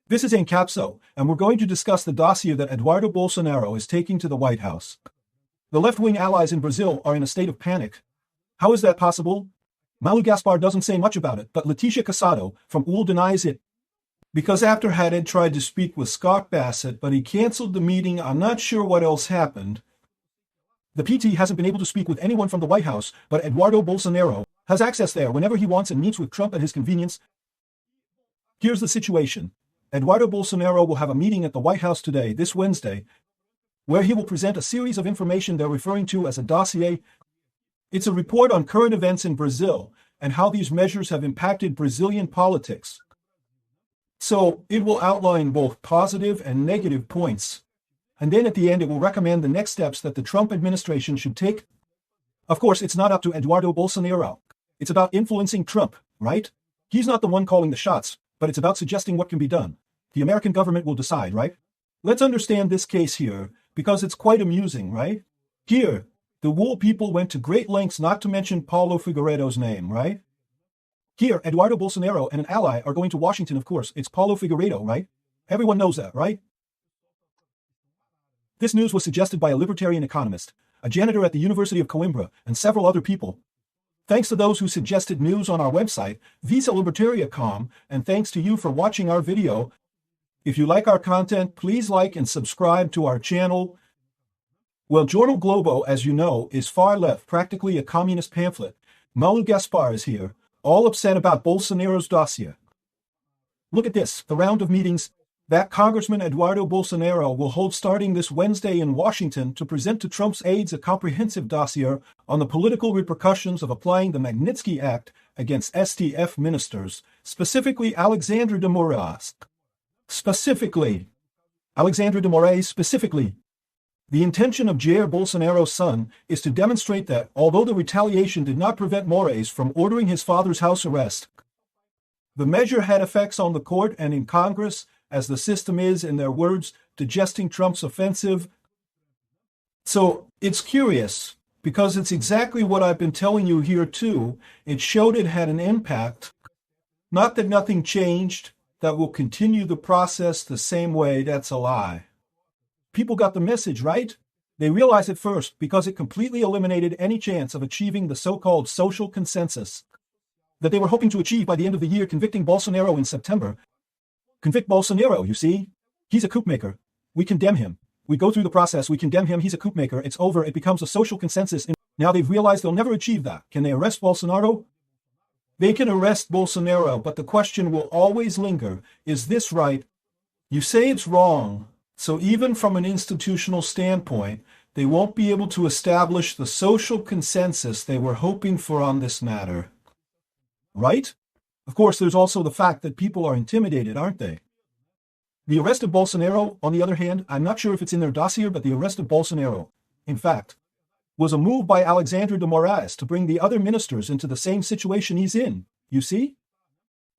This is ANCAP-SU, and we're going to discuss the dossier that Eduardo Bolsonaro is taking to the White House. The left-wing allies in Brazil are in a state of panic. How is that possible? Malu Gaspar doesn't say much about it, but Leticia Casado from UL denies it. Because after Haddad tried to speak with Scott Bassett, but he canceled the meeting, I'm not sure what else happened. The PT hasn't been able to speak with anyone from the White House, but Eduardo Bolsonaro has access there whenever he wants and meets with Trump at his convenience. Here's the situation. Eduardo Bolsonaro will have a meeting at the White House today, this Wednesday, where he will present a series of information they're referring to as a dossier. It's a report on current events in Brazil and how these measures have impacted Brazilian politics. So it will outline both positive and negative points. And then at the end, it will recommend the next steps that the Trump administration should take. Of course, it's not up to Eduardo Bolsonaro. It's about influencing Trump, right? He's not the one calling the shots, but it's about suggesting what can be done. The American government will decide, right? Let's understand this case here, because it's quite amusing, right? Here, the wool people went to great lengths not to mention Paulo Figueiredo's name, right? Here, Eduardo Bolsonaro and an ally are going to Washington, of course. It's Paulo Figueiredo, right? Everyone knows that, right? This news was suggested by a libertarian economist, a janitor at the University of Coimbra, and several other people. Thanks to those who suggested news on our website, Visa Libertaria.com, and thanks to you for watching our video. If you like our content, please like and subscribe to our channel. Well, Jornal Globo, as you know, is far left, practically a communist pamphlet. Malu Gaspar is here, all upset about Bolsonaro's dossier. Look at this, the round of meetings that Congressman Eduardo Bolsonaro will hold starting this Wednesday in Washington to present to Trump's aides a comprehensive dossier on the political repercussions of applying the Magnitsky Act against STF ministers, specifically Alexandre de Moraes. The intention of Jair Bolsonaro's son is to demonstrate that, although the retaliation did not prevent Moraes from ordering his father's house arrest, the measure had effects on the court and in Congress, as the system is, in their words, digesting Trump's offensive. So it's curious, because it's exactly what I've been telling you here too. It showed it had an impact. Not that nothing changed, that will continue the process the same way, that's a lie. People got the message, right? They realized it first because it completely eliminated any chance of achieving the so-called social consensus that they were hoping to achieve by the end of the year, convicting Bolsonaro in September. Convict Bolsonaro, you see? He's a coup maker. We condemn him. We go through the process, we condemn him, he's a coup maker, it's over, it becomes a social consensus. Now they've realized they'll never achieve that. Can they arrest Bolsonaro? They can arrest Bolsonaro, but the question will always linger, is this right? You say it's wrong, so even from an institutional standpoint, they won't be able to establish the social consensus they were hoping for on this matter. Right? Of course, there's also the fact that people are intimidated, aren't they? The arrest of Bolsonaro, on the other hand, I'm not sure if it's in their dossier, but the arrest of Bolsonaro, in fact, was a move by Alexandre de Moraes to bring the other ministers into the same situation he's in, you see?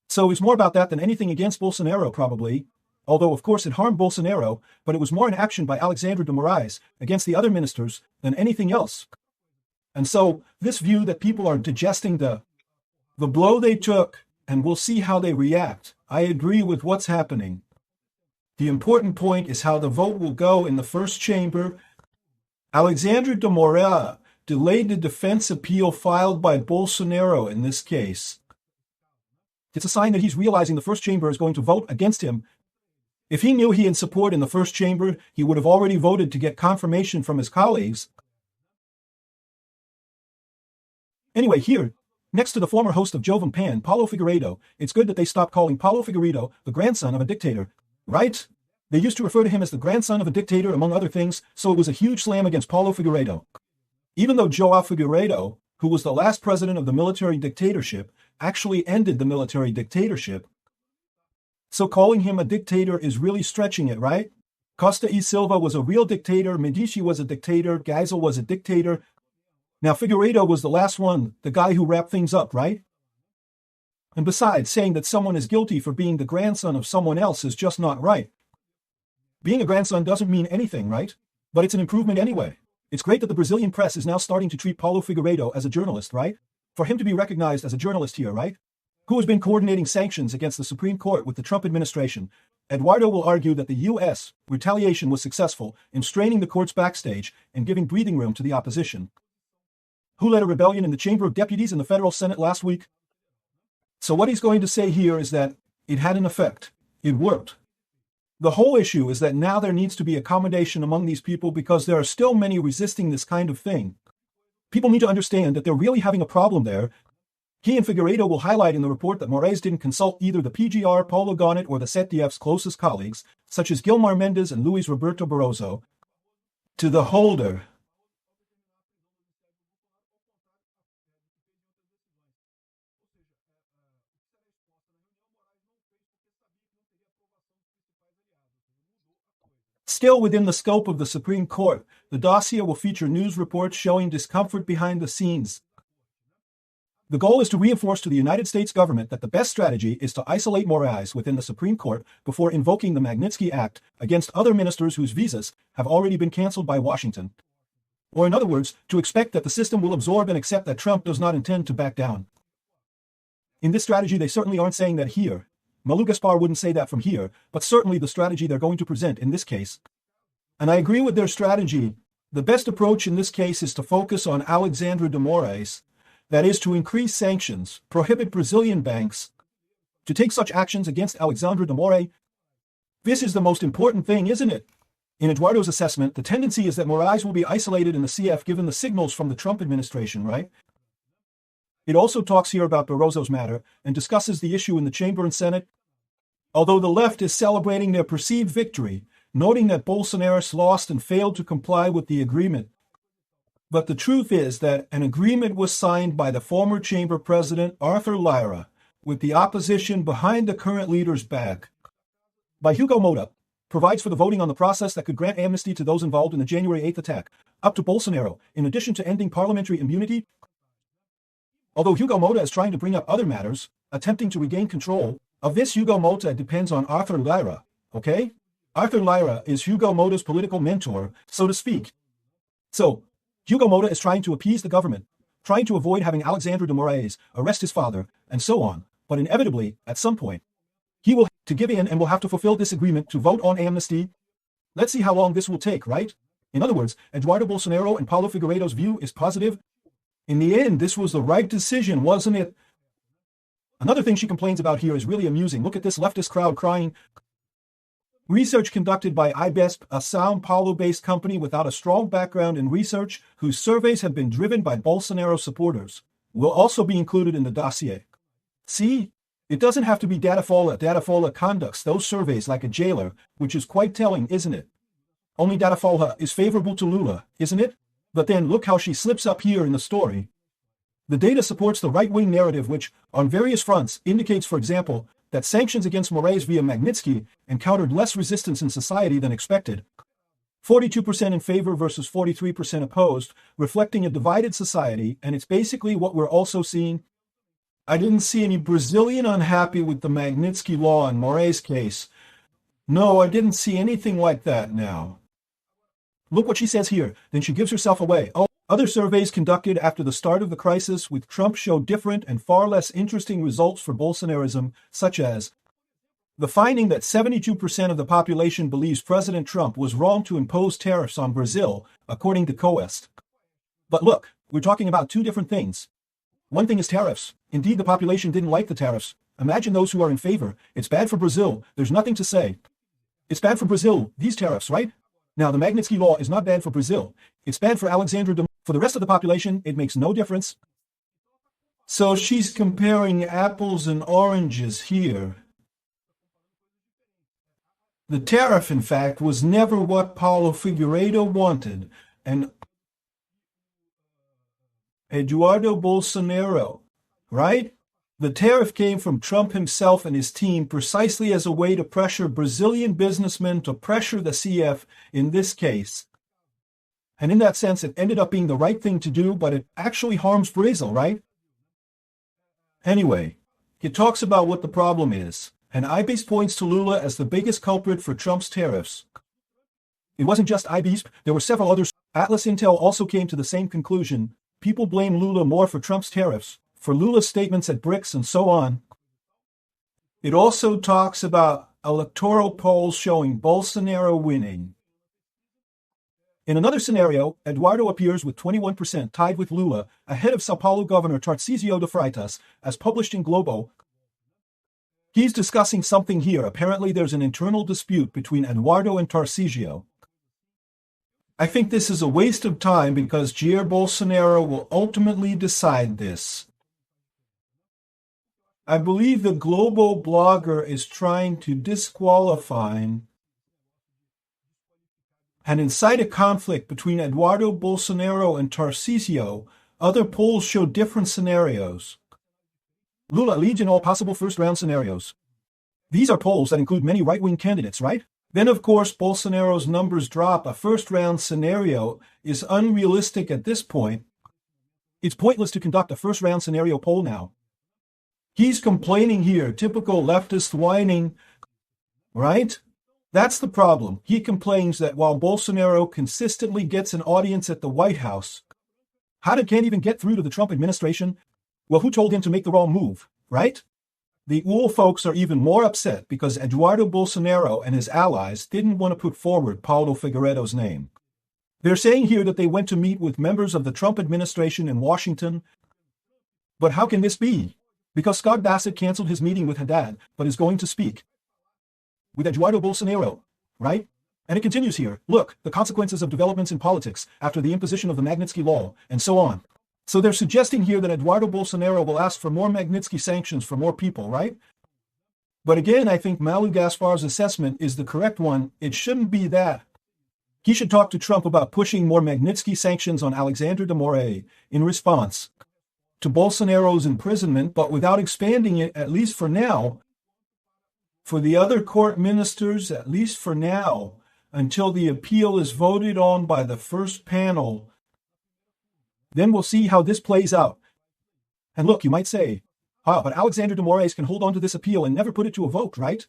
So it's more about that than anything against Bolsonaro, probably. Although, of course, it harmed Bolsonaro, but it was more an action by Alexandre de Moraes against the other ministers than anything else. And so, this view that people are digesting the blow they took, and we'll see how they react. I agree with what's happening. The important point is how the vote will go in the first chamber. Alexandre de Moraes delayed the defense appeal filed by Bolsonaro in this case. It's a sign that he's realizing the first chamber is going to vote against him. If he knew he had support in the first chamber, he would have already voted to get confirmation from his colleagues. Anyway, here, next to the former host of Jovem Pan, Paulo Figueiredo, it's good that they stopped calling Paulo Figueiredo the grandson of a dictator, right? They used to refer to him as the grandson of a dictator, among other things, so it was a huge slam against Paulo Figueiredo. Even though João Figueiredo, who was the last president of the military dictatorship, actually ended the military dictatorship, so calling him a dictator is really stretching it, right? Costa e Silva was a real dictator, Medici was a dictator, Geisel was a dictator. Now Figueiredo was the last one, the guy who wrapped things up, right? And besides, saying that someone is guilty for being the grandson of someone else is just not right. Being a grandson doesn't mean anything, right? But it's an improvement anyway. It's great that the Brazilian press is now starting to treat Paulo Figueiredo as a journalist, right? For him to be recognized as a journalist here, right? Who has been coordinating sanctions against the Supreme Court with the Trump administration. Eduardo will argue that the U.S. retaliation was successful in straining the courts backstage and giving breathing room to the opposition, who led a rebellion in the Chamber of Deputies and the Federal Senate last week. So what he's going to say here is that it had an effect. It worked. The whole issue is that now there needs to be accommodation among these people because there are still many resisting this kind of thing. People need to understand that they're really having a problem there. He and Figueiredo will highlight in the report that Moraes didn't consult either the PGR, Paulo Gonet, or the ZDF's closest colleagues, such as Gilmar Mendes and Luis Roberto Barroso. To the holder. Still within the scope of the Supreme Court, the dossier will feature news reports showing discomfort behind the scenes. The goal is to reinforce to the United States government that the best strategy is to isolate Moraes within the Supreme Court before invoking the Magnitsky Act against other ministers whose visas have already been canceled by Washington. Or in other words, to expect that the system will absorb and accept that Trump does not intend to back down. In this strategy, they certainly aren't saying that here. Malu Gaspar wouldn't say that from here, but certainly the strategy they're going to present in this case. And I agree with their strategy. The best approach in this case is to focus on Alexandre de Moraes, that is to increase sanctions, prohibit Brazilian banks to take such actions against Alexandre de Moraes. This is the most important thing, isn't it? In Eduardo's assessment, the tendency is that Moraes will be isolated in the CF given the signals from the Trump administration, right? It also talks here about Barroso's matter and discusses the issue in the Chamber and Senate. Although the left is celebrating their perceived victory, noting that Bolsonaro lost and failed to comply with the agreement. But the truth is that an agreement was signed by the former Chamber President Arthur Lira, with the opposition behind the current leader's back. By Hugo Moura, provides for the voting on the process that could grant amnesty to those involved in the January 8th attack, up to Bolsonaro, in addition to ending parliamentary immunity. Although Hugo Moura is trying to bring up other matters, attempting to regain control of this, Hugo Moura depends on Arthur Lira, okay? Arthur Lira is Hugo Moura's political mentor, so to speak. So, Hugo Moura is trying to appease the government, trying to avoid having Alexandre de Moraes arrest his father, and so on, but inevitably, at some point, he will have to give in and will have to fulfill this agreement to vote on amnesty. Let's see how long this will take, right? In other words, Eduardo Bolsonaro and Paulo Figueiredo's view is positive. In the end, this was the right decision, wasn't it? Another thing she complains about here is really amusing. Look at this leftist crowd crying. Research conducted by IBESP, a São Paulo-based company without a strong background in research, whose surveys have been driven by Bolsonaro supporters, will also be included in the dossier. See? It doesn't have to be Datafolha. Datafolha conducts those surveys like a jailer, which is quite telling, isn't it? Only Datafolha is favorable to Lula, isn't it? But then look how she slips up here in the story. The data supports the right-wing narrative which, on various fronts, indicates, for example, that sanctions against Moraes via Magnitsky encountered less resistance in society than expected. 42% in favor versus 43% opposed, reflecting a divided society, and it's basically what we're also seeing. I didn't see any Brazilian unhappy with the Magnitsky law in Moraes' case. No, I didn't see anything like that now. Look what she says here, then she gives herself away. Oh, other surveys conducted after the start of the crisis with Trump show different and far less interesting results for Bolsonarism, such as the finding that 72% of the population believes President Trump was wrong to impose tariffs on Brazil, according to Coest. But look, we're talking about two different things. One thing is tariffs. Indeed, the population didn't like the tariffs. Imagine those who are in favor. It's bad for Brazil. There's nothing to say. It's bad for Brazil, these tariffs, right? Now, the Magnitsky law is not bad for Brazil. It's bad for Alexandre de Moraes. For the rest of the population, it makes no difference. So she's comparing apples and oranges here. The tariff, in fact, was never what Paulo Figueiredo wanted, and Eduardo Bolsonaro, right? The tariff came from Trump himself and his team precisely as a way to pressure Brazilian businessmen to pressure the CF in this case. And in that sense, it ended up being the right thing to do, but it actually harms Brazil, right? Anyway, he talks about what the problem is, and IBESP points to Lula as the biggest culprit for Trump's tariffs. It wasn't just IBESP, there were several others. Atlas Intel also came to the same conclusion. People blame Lula more for Trump's tariffs, for Lula's statements at BRICS and so on. It also talks about electoral polls showing Bolsonaro winning. In another scenario, Eduardo appears with 21%, tied with Lula, ahead of São Paulo Governor Tarcísio de Freitas, as published in Globo. He's discussing something here. Apparently there's an internal dispute between Eduardo and Tarcísio. I think this is a waste of time because Jair Bolsonaro will ultimately decide this. I believe the Globo blogger is trying to disqualify and incite a conflict between Eduardo Bolsonaro and Tarcísio. Other polls show different scenarios. Lula leads in all possible first-round scenarios. These are polls that include many right-wing candidates, right? Then, of course, Bolsonaro's numbers drop. A first-round scenario is unrealistic at this point. It's pointless to conduct a first-round scenario poll now. He's complaining here, typical leftist whining, right? That's the problem. He complains that while Bolsonaro consistently gets an audience at the White House, can't even get through to the Trump administration. Well, who told him to make the wrong move, right? The UOL folks are even more upset because Eduardo Bolsonaro and his allies didn't want to put forward Paulo Figueiredo's name. They're saying here that they went to meet with members of the Trump administration in Washington. But how can this be? Because Scott Bassett canceled his meeting with Haddad, but is going to speak with Eduardo Bolsonaro, right? And it continues here. Look, the consequences of developments in politics after the imposition of the Magnitsky Law, and so on. So they're suggesting here that Eduardo Bolsonaro will ask for more Magnitsky sanctions for more people, right? But again, I think Malu Gaspar's assessment is the correct one. It shouldn't be that. He should talk to Trump about pushing more Magnitsky sanctions on Alexandre de Moraes in response to Bolsonaro's imprisonment, but without expanding it, at least for now, for the other court ministers, at least for now, until the appeal is voted on by the first panel. Then we'll see how this plays out. And look, you might say, but Alexandre de Moraes can hold on to this appeal and never put it to a vote, right?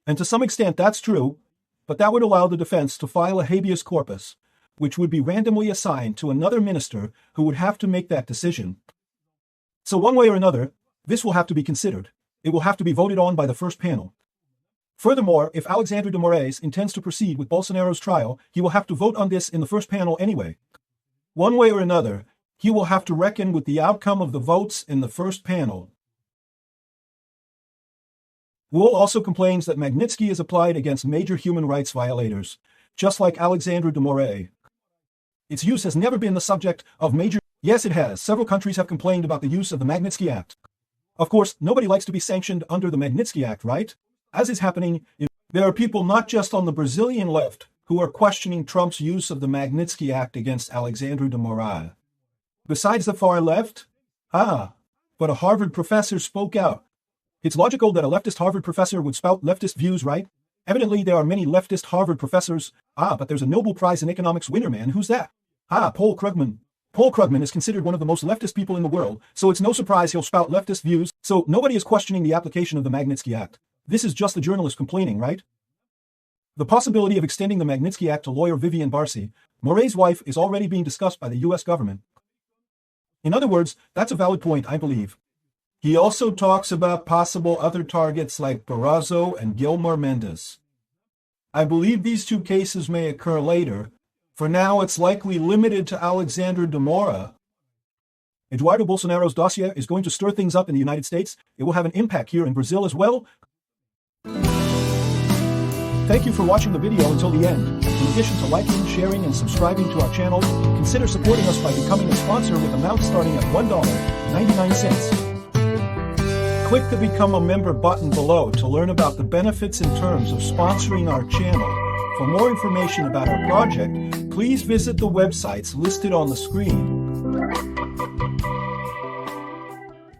And to some extent that's true, but that would allow the defense to file a habeas corpus, which would be randomly assigned to another minister who would have to make that decision. So one way or another, this will have to be considered. It will have to be voted on by the first panel. Furthermore, if Alexandre de Moraes intends to proceed with Bolsonaro's trial, he will have to vote on this in the first panel anyway. One way or another, he will have to reckon with the outcome of the votes in the first panel. UOL also complains that Magnitsky is applied against major human rights violators, just like Alexandre de Moraes. Its use has never been the subject of major... Yes, it has. Several countries have complained about the use of the Magnitsky Act. Of course, nobody likes to be sanctioned under the Magnitsky Act, right? As is happening, there are people not just on the Brazilian left who are questioning Trump's use of the Magnitsky Act against Alexandre de Moraes. Besides the far left? But a Harvard professor spoke out. It's logical that a leftist Harvard professor would spout leftist views, right? Evidently, there are many leftist Harvard professors. But there's a Nobel Prize in Economics winner, man. Who's that? Paul Krugman. Paul Krugman is considered one of the most leftist people in the world, so it's no surprise he'll spout leftist views. So nobody is questioning the application of the Magnitsky Act. This is just the journalist complaining, right? The possibility of extending the Magnitsky Act to lawyer Vivian Barsi, Moraes' wife, is already being discussed by the U.S. government. In other words, that's a valid point, I believe. He also talks about possible other targets like Barroso and Gilmar Mendes. I believe these two cases may occur later. For now, it's likely limited to Alexandre de Moraes. Eduardo Bolsonaro's dossier is going to stir things up in the United States. It will have an impact here in Brazil as well. Thank you for watching the video until the end. In addition to liking, sharing, and subscribing to our channel, consider supporting us by becoming a sponsor with amounts starting at $1.99. Click the Become a Member button below to learn about the benefits and terms of sponsoring our channel. For more information about our project, please visit the websites listed on the screen.